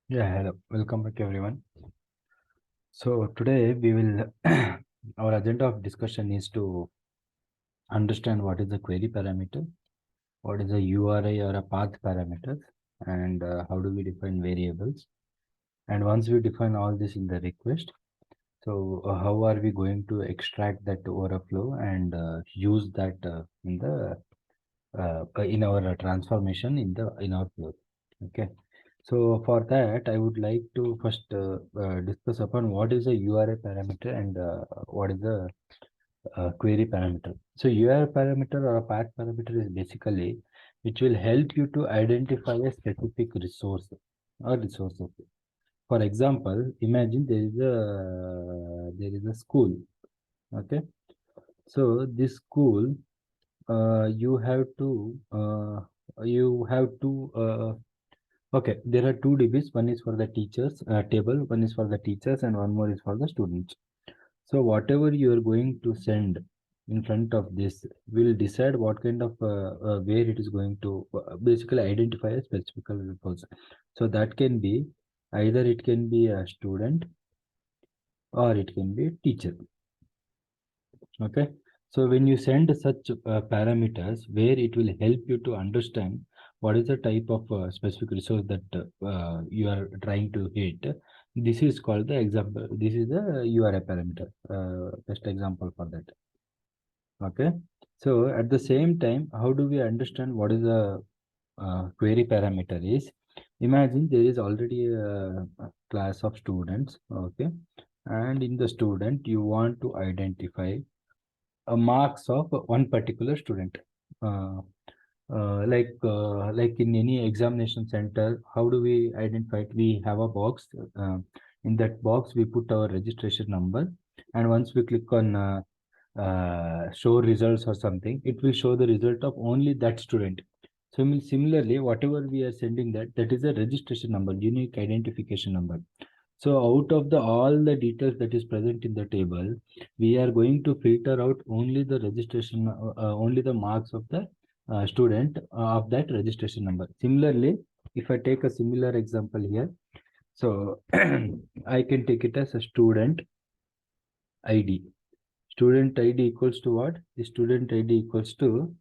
Yeah, hello. Welcome back, everyone. So today we will our agenda of discussion is to understand what is the query parameter, what is a URI or a path parameter, and how do we define variables. And once we define all this in the request, so how are we going to extract that overflow and use that in our transformation in our flow. Okay. So for that, I would like to first discuss upon what is a URI parameter and what is the query parameter. So URI parameter or a path parameter is basically which will help you to identify a specific resource or resources. For example, imagine there is a school. Okay. So this school, you have to okay, there are two DBs. One is for the teachers table, one is for the teachers, and one more is for the students. So whatever you are going to send in front of this will decide what kind of where it is going to basically identify a specific resource. So that can be either it can be a student or it can be a teacher. Okay. So when you send such parameters where it will help you to understand what is the type of specific resource that you are trying to hit, this is called the example. This is the URI parameter. Best example for that. Okay. So at the same time, how do we understand what is the query parameter is? Imagine there is already a class of students. Okay. And in the student, you want to identify marks of one particular student. Uh, like in any examination center, how do we identify it? We have a box. In that box, we put our registration number, and once we click on show results or something, it will show the result of only that student. So similarly, whatever we are sending that is a registration number, unique identification number. So out of the all the details that is present in the table, we are going to filter out only the registration, only the marks of the student of that registration number. Similarly, if I take a similar example here, so I can take it as a student ID. Student ID equals to what? The student ID equals to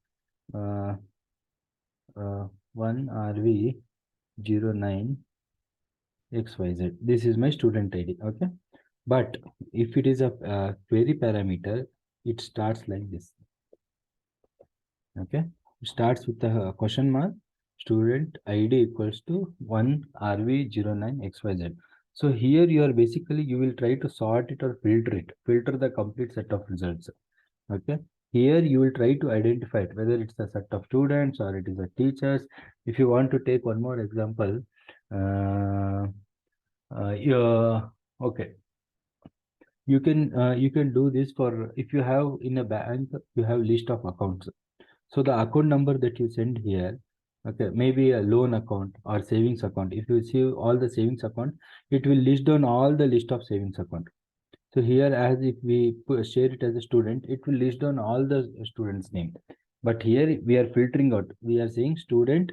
uh, 1RV09 XYZ. This is my student ID. Okay. But if it is a query parameter, it starts like this. Okay. It starts with a question mark, student ID equals to 1RV09XYZ. So here you will try to sort it or filter the complete set of results. Okay. Here you will try to identify it, whether it's a set of students or it is a teachers. If you want to take one more example, uh, yeah, okay, you can do this for if you have in a bank you have list of accounts. So the account number that you send here, okay, maybe a loan account or savings account. If you see all the savings account, it will list down all the list of savings account. So here, as if we share it as a student, it will list down all the students' name. But here we are filtering out. We are saying student,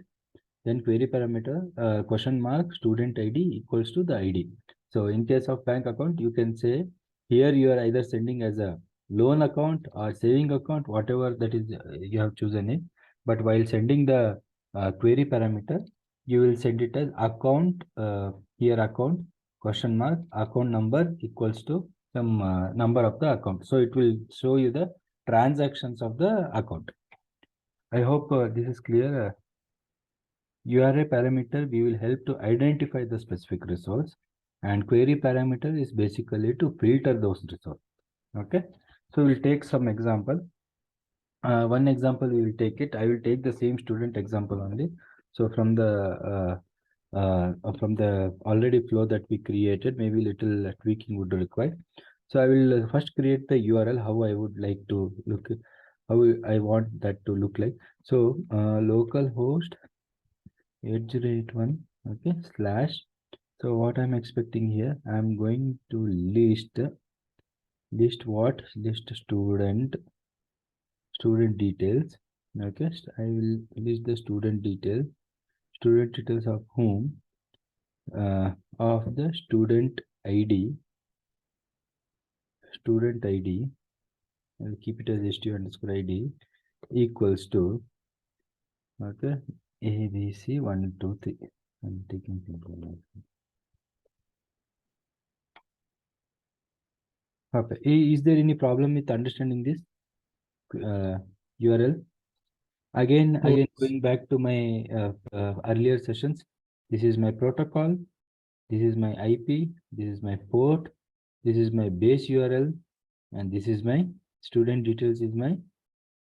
then query parameter, question mark, student ID equals to the ID. So in case of bank account, you can say here you are either sending as a loan account or saving account, whatever that is you have chosen it. But while sending the query parameter, you will send it as account, here account, question mark, account number equals to some number of the account. So it will show you the transactions of the account. I hope this is clear. URI parameter, we will help to identify the specific resource, and query parameter is basically to filter those resources. Okay. So we'll take some example. One example we will take it. I will take the same student example only. So from the already flow that we created, maybe little tweaking would require. So I will first create the URL, how I would like to look, how I want that to look like. So localhost 801, okay, slash. So what I'm expecting here, I'm going to list what? List student details. Okay, I will list the student details of whom? of the student ID, I'll keep it as stu underscore ID equals to, okay, ABC 1 2 3. I'm taking simple. Okay, is there any problem with understanding this URL? Again, Yes. going back to my earlier sessions, this is my protocol, this is my IP, this is my port, this is my base URL, and this is my student details is my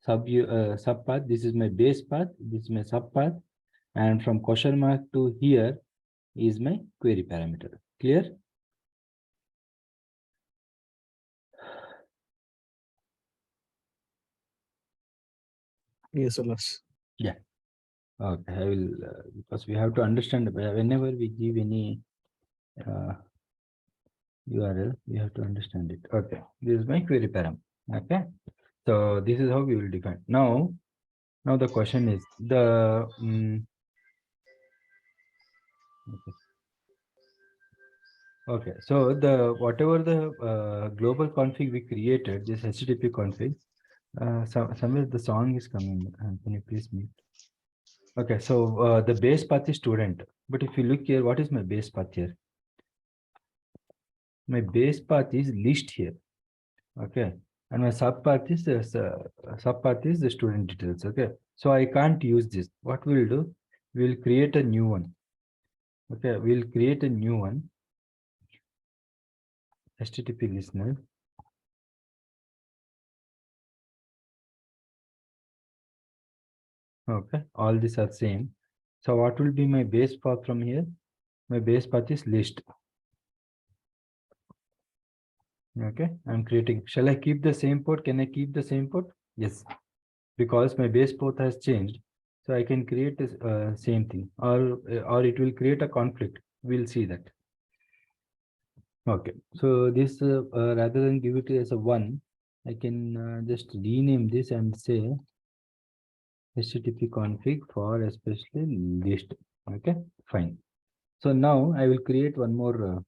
sub path. This is my base path, this is my sub path, and from question mark to here is my query parameter. Clear? Yes, alas. Yeah. Okay, I will because we have to understand whenever we give any URL, we have to understand it. Okay, this is my query param. Okay, so this is how we will define. Now the question is the okay. So the whatever the global config we created, this HTTP config, somewhere the song is coming. Can you please mute? Okay, so the base path is student, but if you look here, what is my base path here? My base path is list here. Okay, and my subpath is the subpath is the student details. Okay, so I can't use this. What we'll do, we'll create a new one. Okay, we'll create a new one, HTTP listener. Okay, all these are same. So what will be my base path from here? My base path is list. Okay, I'm creating. Shall I keep the same port? Can I keep the same port? Yes, because my base port has changed. So I can create this same thing, or it will create a conflict. We'll see that. Okay, so this rather than give it as a 1, I can just rename this and say HTTP config for especially list. Okay, fine. So now I will create one more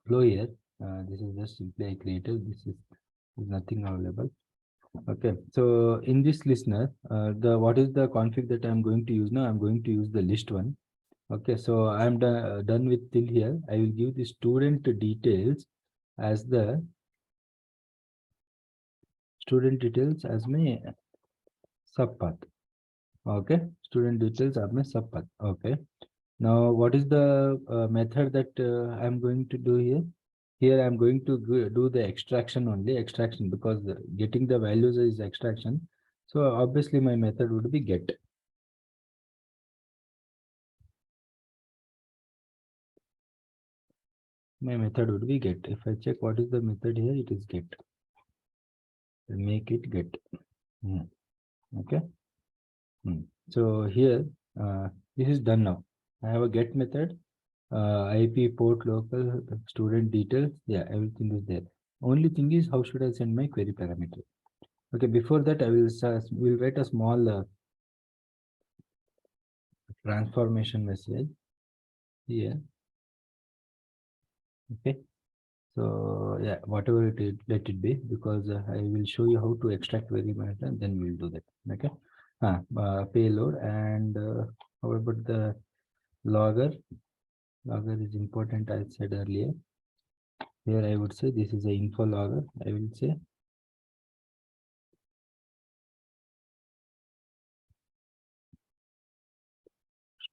flow here. This is just simply I created. This is nothing available. Okay, so in this listener, the what is the config that I'm going to use now? I'm going to use the list one. Okay, so I'm done with till here. I will give the student details as the student details as my subpath. Okay, student details are my subpath. Okay, now what is the method that I'm going to do here? Here I'm going to do the extraction only, extraction, because getting the values is extraction. So obviously my method would be get. My method would be get. If I check what is the method here, it is get. Make it get. Okay. So here, this is done now. I have a get method, IP, port, local, student details. Yeah, everything is there. Only thing is, how should I send my query parameter? Okay, before that, I will write a small transformation message here. Okay. So yeah, whatever it is, let it be, because I will show you how to extract query parameter, and then we'll do that. Okay. Payload, and how about the logger? Logger is important, I said earlier. Here I would say this is a info logger. I will say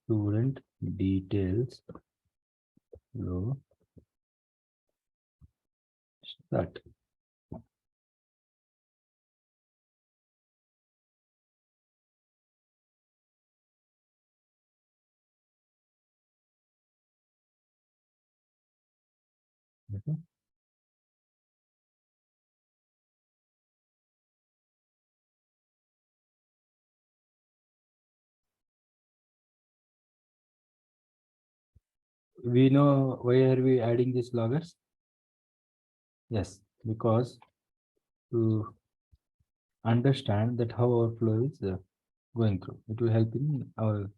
student details row start. Okay. We know why are we adding these loggers? Yes, because to understand that how our flow is going through, it will help in our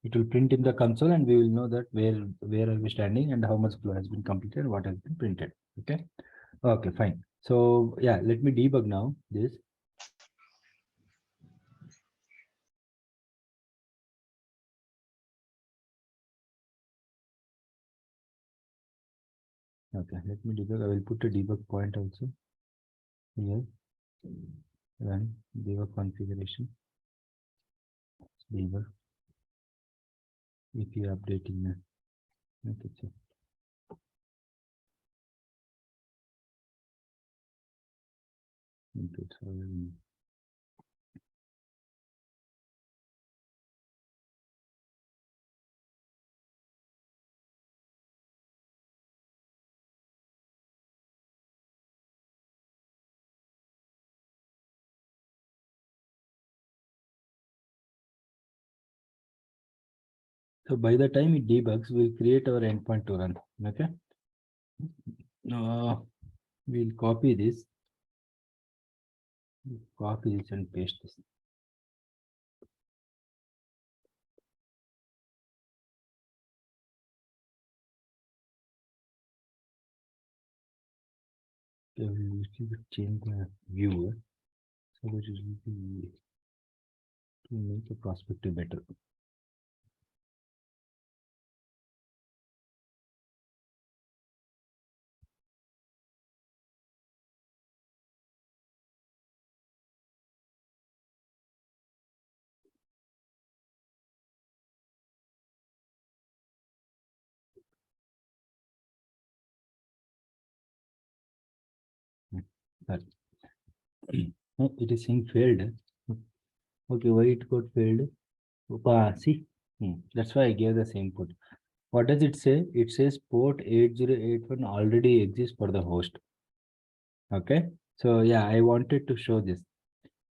It will print in the console, and we will know that where are we standing and how much flow has been completed and what has been printed. Okay. Okay, fine. So yeah, let me debug now this. Okay, let me debug. I will put a debug point also here. Run debug configuration. Debug. If you updating. Okay, so input. So by the time it debugs, we'll create our endpoint to run. Okay. We'll copy this, and paste this. Okay, we'll change the viewer so that it will be to make the perspective better. Sorry. It is saying failed. Okay, why it got failed? See, that's why I gave the same put. What does it say? It says port 8081 already exists for the host. Okay, so yeah, I wanted to show this.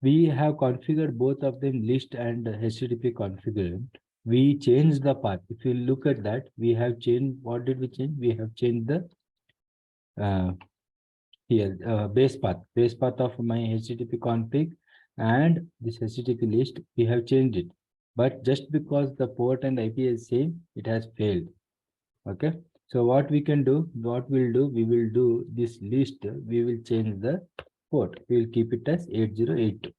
We have configured both of them, list and HTTP configured. We changed the path. If you look at that, we have changed. What did we change? We have changed the uh, here base path of my HTTP config and this HTTP list. We have changed it, but just because the port and IP is same, it has failed. Okay, so what we can do, what we'll do, we will do this list. We will change the port. We will keep it as 8082.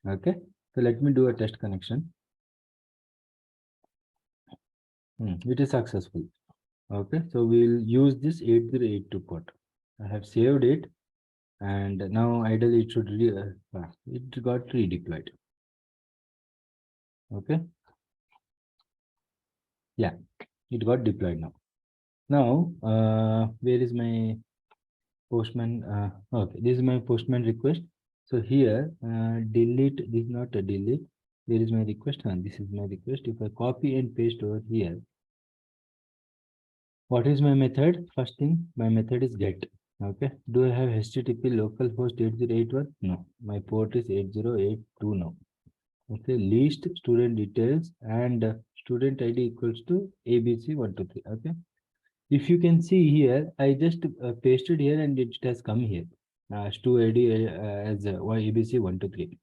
Okay, so let me do a test connection. It is successful. Okay, so we'll use this 8082 port. I have saved it, and now ideally it should it got redeployed. Okay, yeah, it got deployed now. Now, where is my postman? Okay, this is my postman request. So here, delete. This is not a delete. Where is my request? This is my request. If I copy and paste over here, what is my method? First thing, my method is get. Okay. Do I have HTTP localhost 8081? No. My port is 8082 now. Okay. List student details and student ID equals to ABC123. Okay. If you can see here, I just pasted here and it has come here. Stu ID as ABC123.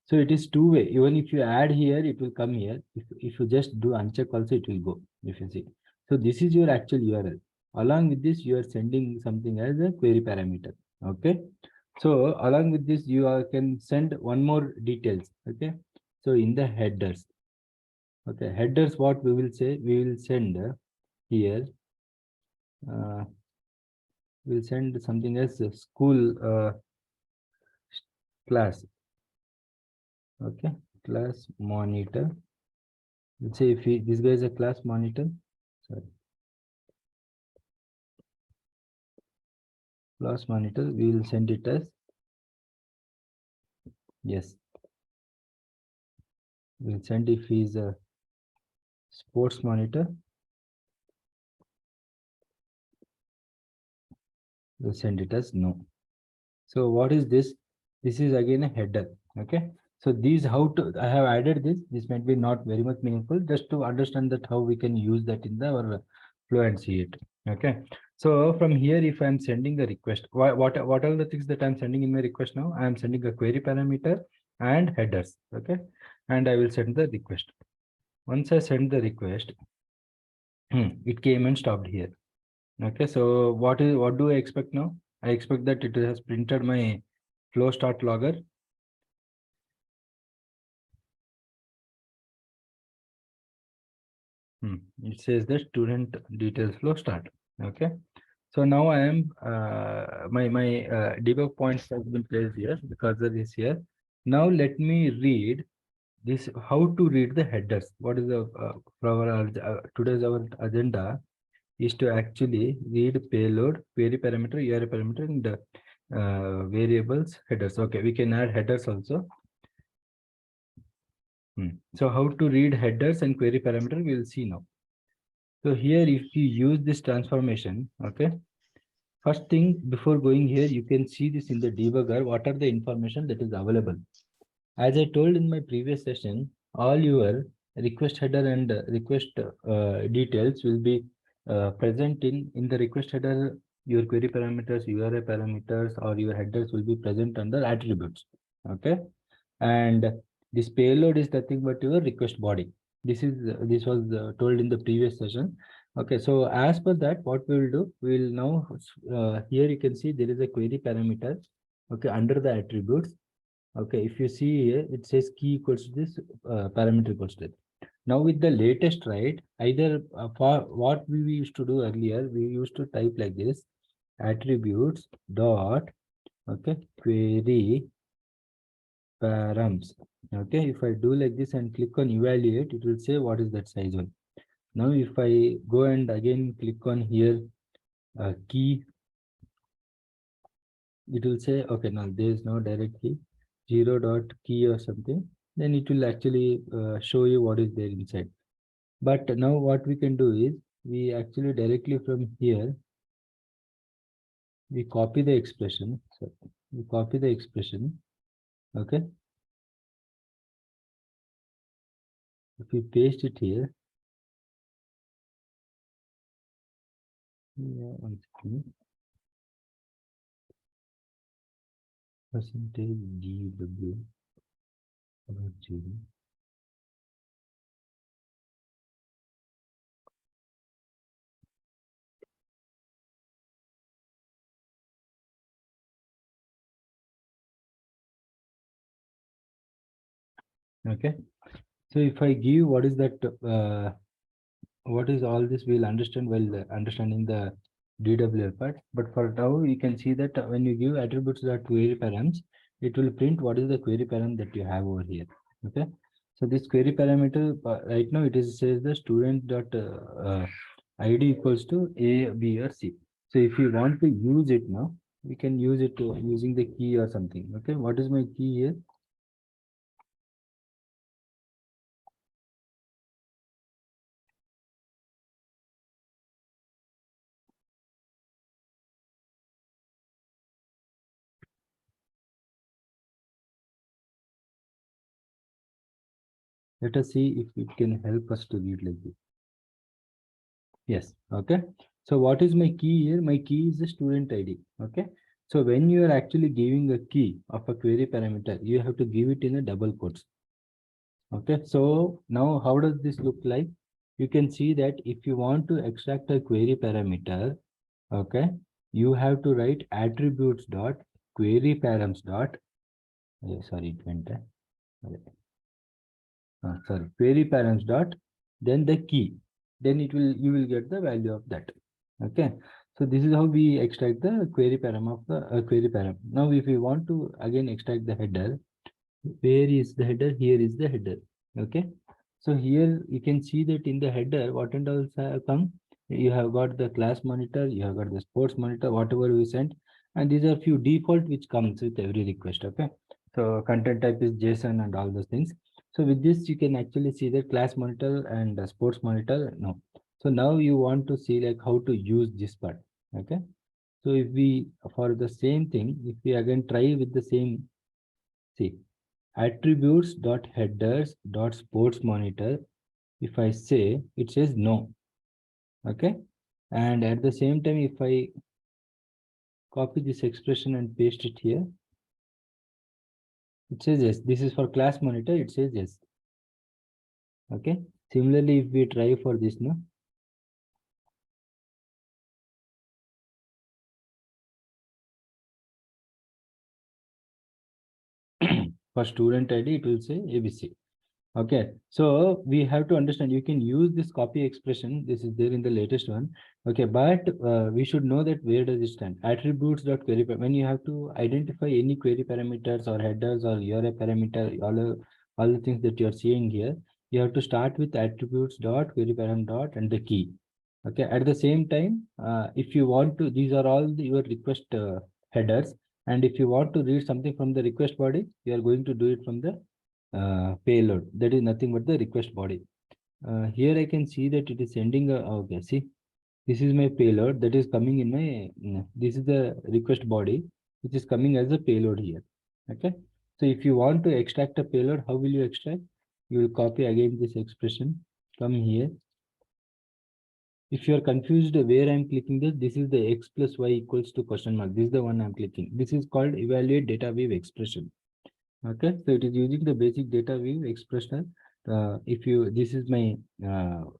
So it is two-way. Even if you add here, it will come here. If you just do uncheck also, it will go. If you see. So this is your actual URL. Along with this, you are sending something as a query parameter. Okay. So along with this, you can send one more details. Okay. So in the headers. Okay. Headers, what we will say, we will send here. We'll send something as a school class. Okay. Class monitor. Let's say if this guy is a class monitor. Sorry. Class monitor, we will send it as yes. We'll send if he's a sports monitor. We'll send it as no. So what is this? This is again a header. Okay. So these how to I have added this. This might be not very much meaningful, just to understand that how we can use that in our flow and see it. Okay. So from here, if I'm sending a request, what are the things that I'm sending in my request now? I'm sending a query parameter and headers. Okay. And I will send the request. Once I send the request, it came and stopped here. Okay, so what do I expect now? I expect that it has printed my flow start logger. It says the student details flow start. Okay, so now I am my debug points has been placed here. The cursor is here. Now let me read this. How to read the headers? What is the for our today's our agenda is to actually read payload, query parameter, URI parameter, and variables headers. Okay, we can add headers also. So how to read headers and query parameter, we will see now. So here, if you use this transformation, okay, first thing before going here, you can see this in the debugger, what are the information that is available. As I told in my previous session, all your request header and request details will be present in the request header. Your query parameters, URI parameters, or your headers will be present under attributes. Okay, and this payload is nothing but your request body. This was told in the previous session. Okay, so as per that, what we will do, we will now here you can see there is a query parameter. Okay, under the attributes. Okay, if you see here, it says key equals to this parameter equals to it. Now with the latest, right, either for what we used to do earlier, we used to type like this, attributes dot, okay, query params. Okay, if I do like this and click on evaluate, it will say what is that size one. Now if I go and again click on here, key, it will say, okay, now there is no direct key, 0 dot key or something, then it will actually show you what is there inside. But now what we can do is, we actually directly from here, we copy the expression. So we copy the expression. Okay. If we paste it here, yeah, one second. Percentage GW about 0. Okay. So if I give what is that, what is all this, we'll understand while understanding the DWL part. But for now, you can see that when you give attributes that query params, it will print what is the query param that you have over here. Okay. So this query parameter right now it is says the student dot ID equals to A, B, or C. So if you want to use it now, we can use it using the key or something. Okay. What is my key here? Let us see if it can help us to read like this. Yes. Okay. So what is my key here? My key is the student ID. Okay. So when you are actually giving a key of a query parameter, you have to give it in a double quotes. Okay. So now how does this look like? You can see that if you want to extract a query parameter, okay, you have to write attributes dot query params dot, sorry, it went there. Sorry, query params dot, then the key, then you will get the value of that. Okay, so this is how we extract the query param of the query param. Now if we want to again extract the header, where is the header? Here is the header. Okay, so here you can see that in the header what and all have come. You have got the class monitor, you have got the sports monitor, whatever we sent, and these are few default which comes with every request. Okay, so content type is JSON and all those things. So with this you can actually see the class monitor and the sports monitor. No, so now you want to see like how to use this part. Okay, so if we for the same thing, if we again try with the same, see, attributes dot headers dot sports monitor, if I say, it says no. Okay, and at the same time if I copy this expression and paste it here, it says yes. This is for class monitor, it says yes. Okay, Similarly, if we try for this, no, for student ID, it will say ABC. Okay, so we have to understand you can use this copy expression. This is there in the latest one. Okay, but we should know that where does it stand? Attributes dot query when you have to identify any query parameters or headers or URI parameter, all the things that you are seeing here, you have to start with attributes dot query param dot and the key. Okay, at the same time, if you want to, these are all your request headers, and if you want to read something from the request body, you are going to do it from the payload. That is nothing but the request body. Here I can see that it is sending a, okay, see, this is my payload that is coming in my, this is the request body, which is coming as a payload here. Okay, so if you want to extract a payload, how will you extract? You will copy again this expression, come here. If you are confused where I'm clicking this is the x plus y equals to question mark. This is the one I'm clicking. This is called evaluate data wave expression. Okay, so it is using the basic data view expression. If you, this is my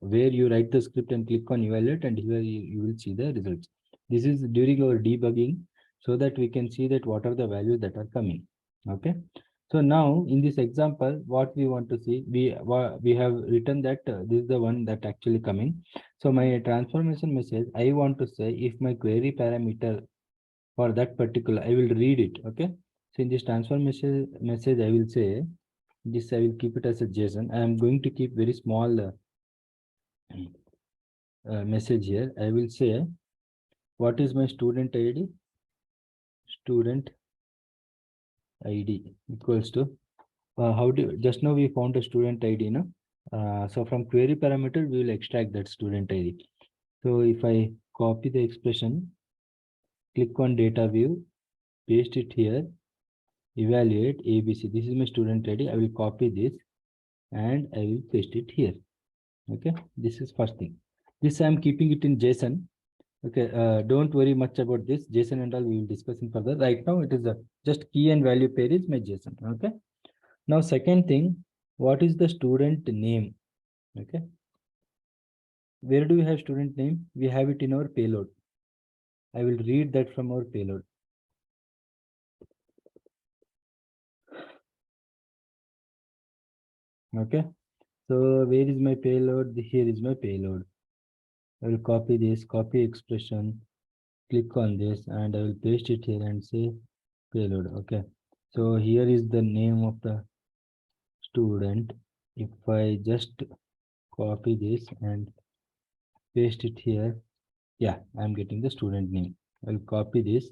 where you write the script and click on evaluate, and here you will see the results. This is during our debugging, so that we can see that what are the values that are coming. Okay, so now in this example, what we want to see, we have written that this is the one that actually coming. So my transformation message, I want to say if my query parameter for that particular, I will read it. Okay, so in this transformation message, I will say this, I will keep it as a JSON. I am going to keep very small message here. I will say what is my student ID? Student ID equals to how do, just now we found a student ID, no? So from query parameter we will extract that student ID. So if I copy the expression, click on data view, paste it here, evaluate ABC. This is my student ID. I will copy this and I will paste it here. Okay, this is first thing. This I am keeping it in JSON. Okay, don't worry much about this JSON and all. We will discuss in further. Right now, it is a just key and value pair is my JSON. Okay. Now, second thing, what is the student name? Okay. Where do we have student name? We have it in our payload. I will read that from our payload. Okay. So where is my payload? Here is my payload. I will copy this, copy expression, click on this, and I will paste it here and say payload. Okay, so here is the name of the student. If I just copy this and paste it here, yeah, I'm getting the student name. I'll copy this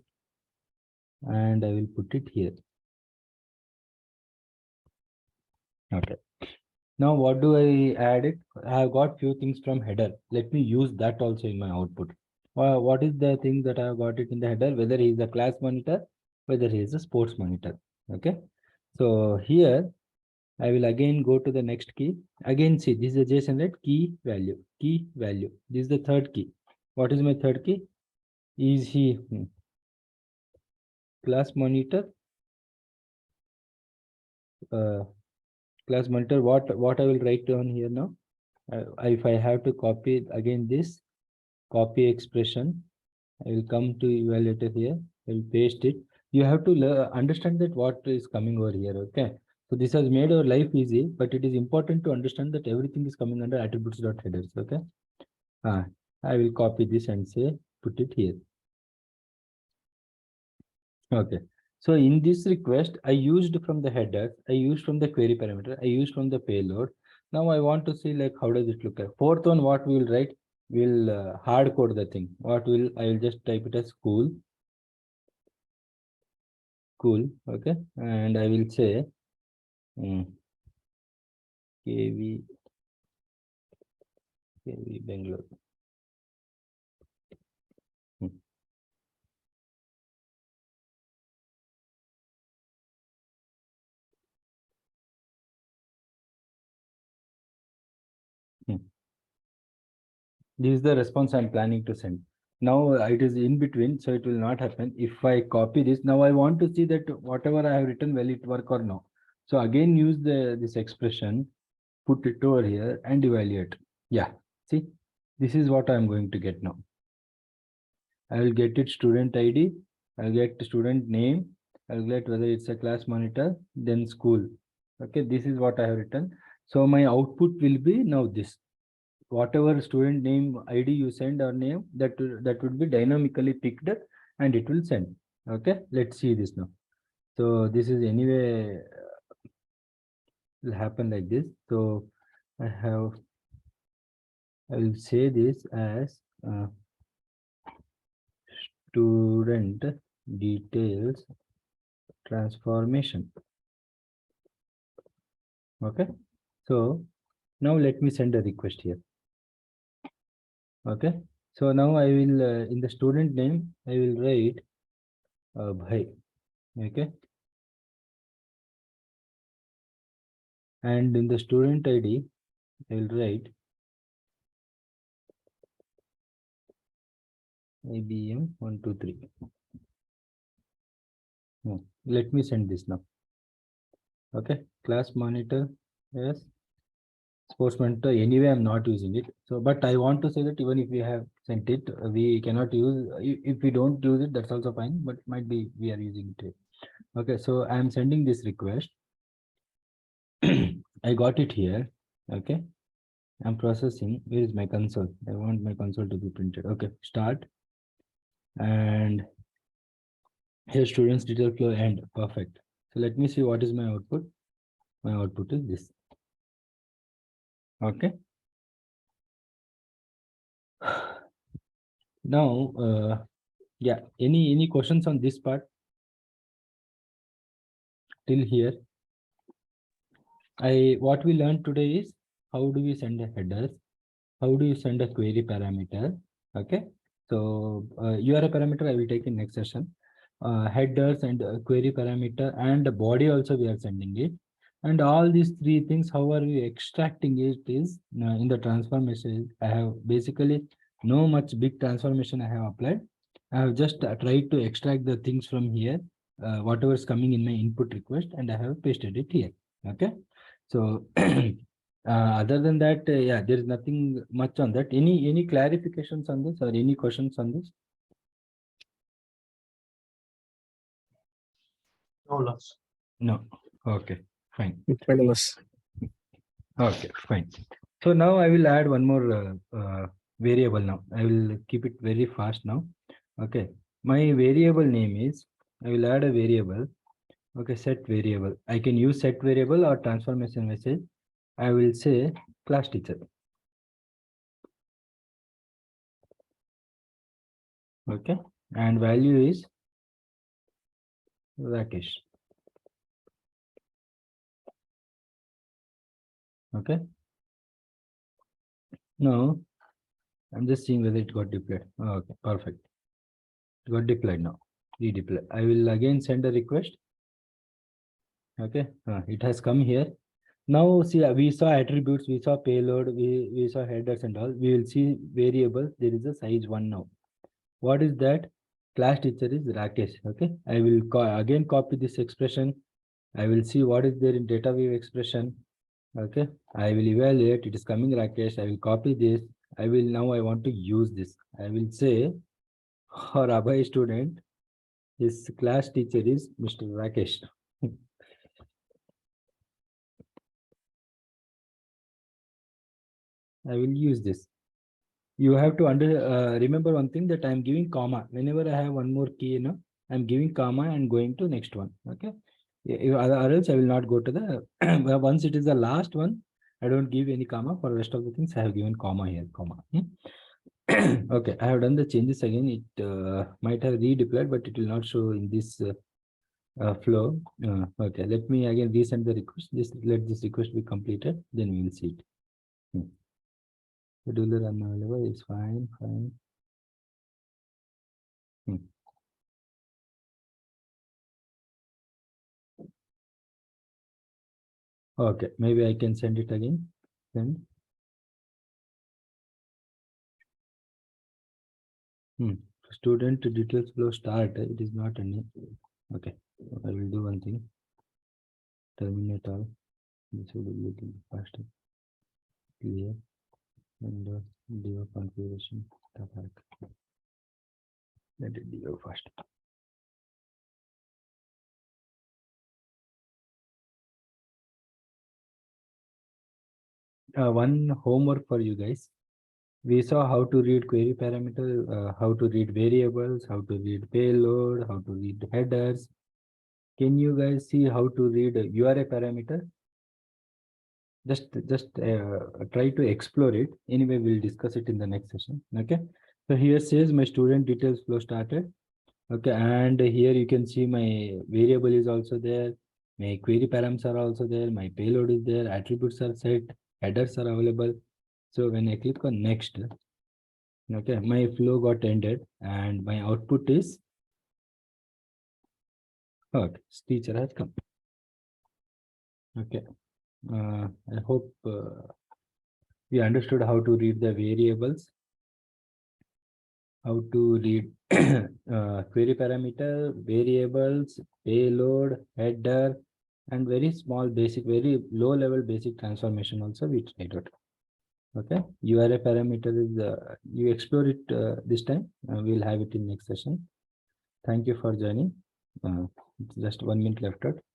and I will put it here. Okay, now what do I add it? I have got few things from header. Let me use that also in my output. What is the thing that I have got it in the header? Whether he is a class monitor, whether he is a sports monitor. Okay, so here I will again go to the next key. Again, see, this is a JSON, right? Key value, key value. This is the third key. What is my third key? Is he class monitor? Uh, Class monitor. What I will write down here now? If I have to copy again this copy expression, I will come to evaluator here. I will paste it. You have to understand that what is coming over here. Okay. So this has made our life easy, but it is important to understand that everything is coming under attributes.headers. Okay. I will copy this and say put it here. Okay. So in this request, I used from the header, I used from the query parameter, I used from the payload. Now I want to see like how does it look like. Fourth one, what we will write, we'll hard code the thing. What will I will just type it as cool, cool. Okay, and I will say KV Bangalore. Hmm. Hmm. This is the response I'm planning to send. Now it is in between, so it will not happen. If I copy this, now I want to see that whatever I have written, will it work or no. So again, use this expression. put it over here and evaluate. Yeah, see, this is what I'm going to get now. I will get it student ID, I'll get student name, I'll get whether it's a class monitor, then school. Okay, this is what I have written. So my output will be now this. Whatever student name ID you send or name, that would be dynamically picked and it will send. Okay, let's see this now. So this is anyway will happen like this. So I will say this as student details transformation. Okay, so now let me send a request here. Okay, so now I will in the student name I will write bhai. Okay, and in the student ID I will write IBM 123. Let me send this now. Okay, class monitor, yes, sports monitor. Anyway, I'm not using it. So, but I want to say that even if we have sent it, we cannot use. If we don't use it, that's also fine. But might be we are using it. Okay, so I'm sending this request. I got it here. Okay, I'm processing. Where is my console? I want my console to be printed. Okay, start. And here students detail flow end. Perfect. So let me see what is my output. My output is this. Okay. Now, yeah, any questions on this part till here? What we learned today is how do we send a headers, how do you send a query parameter. Okay, so URI parameter I will take in next session. Headers and query parameter and the body also we are sending it, and all these three things how are we extracting it is in the transformation. I have basically no much big transformation I have applied. I have just tried to extract the things from here, whatever is coming in my input request, and I have pasted it here. Okay, so other than that, yeah, there is nothing much on that. Any clarifications on this or any questions on this? No loss. No. Okay, fine. Fabulous. Okay, fine. So now I will add one more variable now. I will keep it very fast now. Okay, my variable name is, I will add a variable. Okay, set variable. I can use set variable or transformation message. I will say class teacher. Okay, and value is Rakesh. Okay, now I'm just seeing whether it got deployed. Oh, okay, perfect. It got deployed now. Redeploy. I will again send a request. Okay, it has come here. Now see, we saw attributes, we saw payload, we saw headers and all. We will see variables. There is a size 1 now. What is that? Class teacher is Rakesh. Okay, I will again copy this expression. I will see what is there in data view expression. Okay, I will evaluate. It is coming Rakesh. I will copy this. I want to use this. I will say for Abhay student, his class teacher is Mr. Rakesh. I will use this. You have to remember one thing, that I am giving comma. Whenever I have one more key, I'm giving comma and going to next one. Okay. Or else I will not go to the, once it is the last one, I don't give any comma. For the rest of the things, I have given comma here, comma. Okay, I have done the changes again. It might have redeployed, but it will not show in this flow. Okay, let me again resend the request. Let this request be completed, then we will see it. Scheduler unavailable is fine, fine. Okay, maybe I can send it again. Then student details flow start. It is not any. Okay, I will do one thing. Terminate all. This will be a little faster. clear and do configuration. Let it do first. One homework for you guys. We saw how to read query parameter, how to read variables, how to read payload, how to read headers. Can you guys see how to read URI parameter? Just try to explore it. Anyway, we'll discuss it in the next session. Okay. So here says my student details flow started. Okay, and here you can see my variable is also there. My query params are also there. My payload is there. Attributes are set. Headers are available. So when I click on next, okay, my flow got ended and my output is okay, teacher has come. Okay, I hope we understood how to read the variables, how to read query parameter, variables, payload, header, and very small basic, very low level basic transformation also we tried out. Okay, URI parameter is you explore it this time. We'll have it in next session. Thank you for joining. Just 1 minute left out.